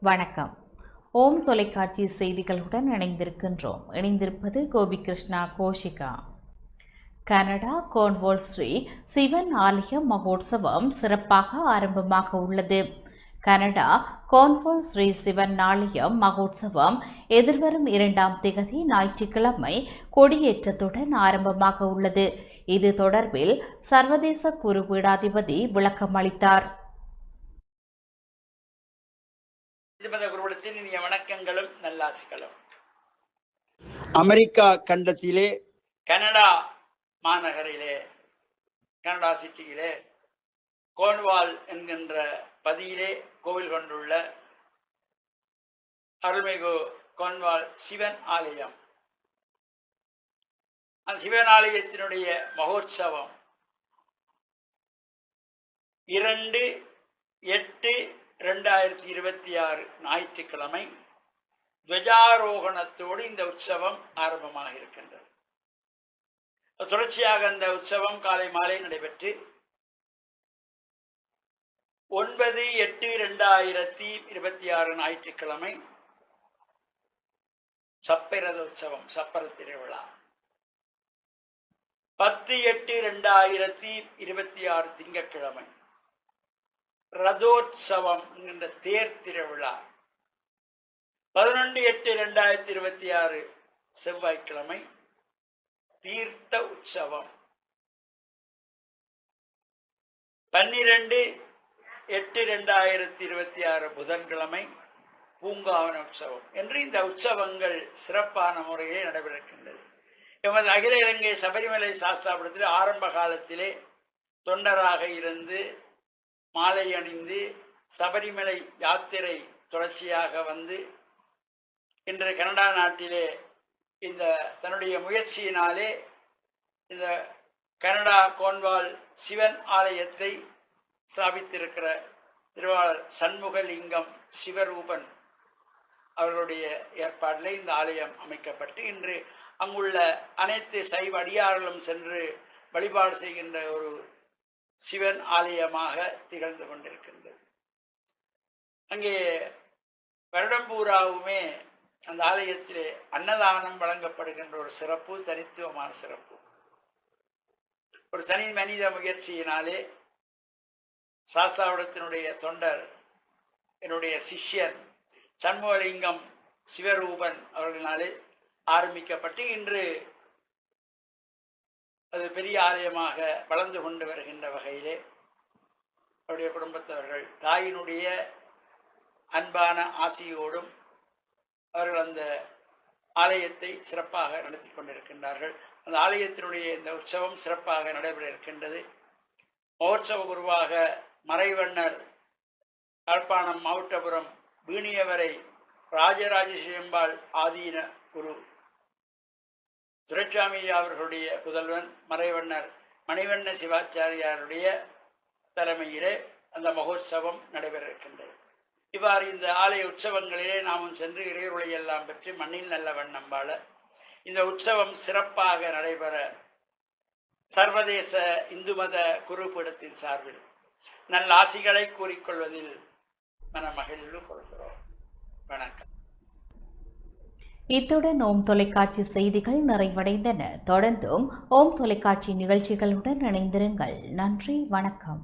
வணக்கம். ஓம் தொலைக்காட்சி செய்திகளுடன் இணைந்திருப்பது கோபிகிருஷ்ணா கோஷிகா. கனடா கோர்ன்வால் ஸ்ரீ சிவன் ஆலய மகோத்சவம் சிறப்பாக ஆரம்பமாக உள்ளது. கனடா கோர்ன்வால் ஸ்ரீ சிவன் ஆலய மகோத்சவம் எதிர்வரும் 2ஆம் திகதி ஞாயிற்றுக்கிழமை கொடியேற்றத்துடன் ஆரம்பமாக உள்ளது. இது தொடர்பில் சர்வதேச குரு பீடாதிபதி விளக்கம் அளித்தார். குருவிடத்தின் இனிய வணக்கங்களும் நல்லாசிகளும். அமெரிக்கா கண்டத்திலே கனடா மாநகரிலே கனடா சிட்டியிலே கோர்ன்வால் என்கின்ற பதியிலே கோவில் கொண்டுள்ள அருள்மிகு கோர்ன்வால் சிவன் ஆலயம், அந்த சிவன் ஆலயத்தினுடைய மகோற்சவம் 2/8/2026 ஞாயிற்றுக்கிழமை துவஜாரோகணத்தோடு இந்த உற்சவம் ஆரம்பமாக இருக்கின்றது. தொடர்ச்சியாக அந்த உற்சவம் காலை மாலை நடைபெற்று 9/8/2026 ஞாயிற்றுக்கிழமை சப்பரத உற்சவம், சப்பர திருவிழா. 10/8/2026 திங்கட்கிழமை ரதோற்சவம் என்கின்ற தேர் திருவிழா. 11/8/2026 செவ்வாய்க்கிழமை தீர்த்த உற்சவம். 12/8/2026 புதன்கிழமை பூங்காவன உற்சவம் என்று இந்த உற்சவங்கள் சிறப்பான முறையே நடைபெறுகின்றது. எமது அகில இலங்கை சபரிமலை சாஸ்தாபுரத்தில் ஆரம்ப காலத்திலே தொண்டராக இருந்து மாலை அணிந்து சபரிமலை யாத்திரை தொடர்ச்சியாக வந்து இன்று கனடா நாட்டிலே இந்த தன்னுடைய முயற்சியினாலே இந்த கனடா கோர்ன்வால் சிவன் ஆலயத்தை ஸ்தாபித்திருக்கிற திருவாளர் சண்முகலிங்கம் சிவரூபன் அவர்களுடைய ஏற்பாட்டில் இந்த ஆலயம் அமைக்கப்பட்டு இன்று அங்குள்ள அனைத்து சைவ அடியார்களும் சென்று வழிபாடு செய்கின்ற ஒரு சிவன் ஆலயமாக திகழ்ந்து கொண்டிருக்கின்றது. அங்கே வருடம்பூராவுமே அந்த ஆலயத்திலே அன்னதானம் வழங்கப்படுகின்ற ஒரு சிறப்பு, தனித்துவமான சிறப்பு. ஒரு தனி மனித முயற்சியினாலே சாஸ்தாவிடத்தினுடைய தொண்டர், என்னுடைய சிஷ்யன் சண்முகலிங்கம் சிவரூபன் அவர்களினாலே ஆரம்பிக்கப்பட்டு இன்று அது பெரிய ஆலயமாக வளர்ந்து கொண்டு வருகின்ற வகையிலே அவருடைய குடும்பத்தவர்கள் தாயினுடைய அன்பான ஆசியோடும் அவர்கள் அந்த ஆலயத்தை சிறப்பாக நடத்தி கொண்டிருக்கின்றார்கள். அந்த ஆலயத்தினுடைய இந்த உற்சவம் சிறப்பாக நடைபெற இருக்கின்றது. மகோற்சவ குருவாக மறைவண்ணர் யாழ்ப்பாணம் மாவட்டபுரம் வீணியவரை ராஜராஜேஸ்வரியம்பாள் ஆதீன குரு துரைசாமி அவர்களுடைய புதல்வன் மறைவண்ணர் மணிவண்ண சிவாச்சாரியாருடைய தலைமையிலே அந்த மகோற்சவம் நடைபெற இருக்கின்றது. இவ்வாறு இந்த ஆலய உற்சவங்களிலே நாமும் சென்று இறையருளை எல்லாம் பெற்று மண்ணில் நல்ல வண்ணம் வாழ இந்த உற்சவம் சிறப்பாக நடைபெற சர்வதேச இந்து மத குருபீடத்தின் சார்பில் நல்ல ஆசிகளை கூறிக்கொள்வதில் மனமகிழ்வு கொள்கிறோம். வணக்கம். இத்துடன் ஓம் தொலைக்காட்சி செய்திகள் நிறைவடைந்தன. தொடர்ந்தும் ஓம் தொலைக்காட்சி நிகழ்ச்சிகளுடன் இணைந்திருங்கள். நன்றி, வணக்கம்.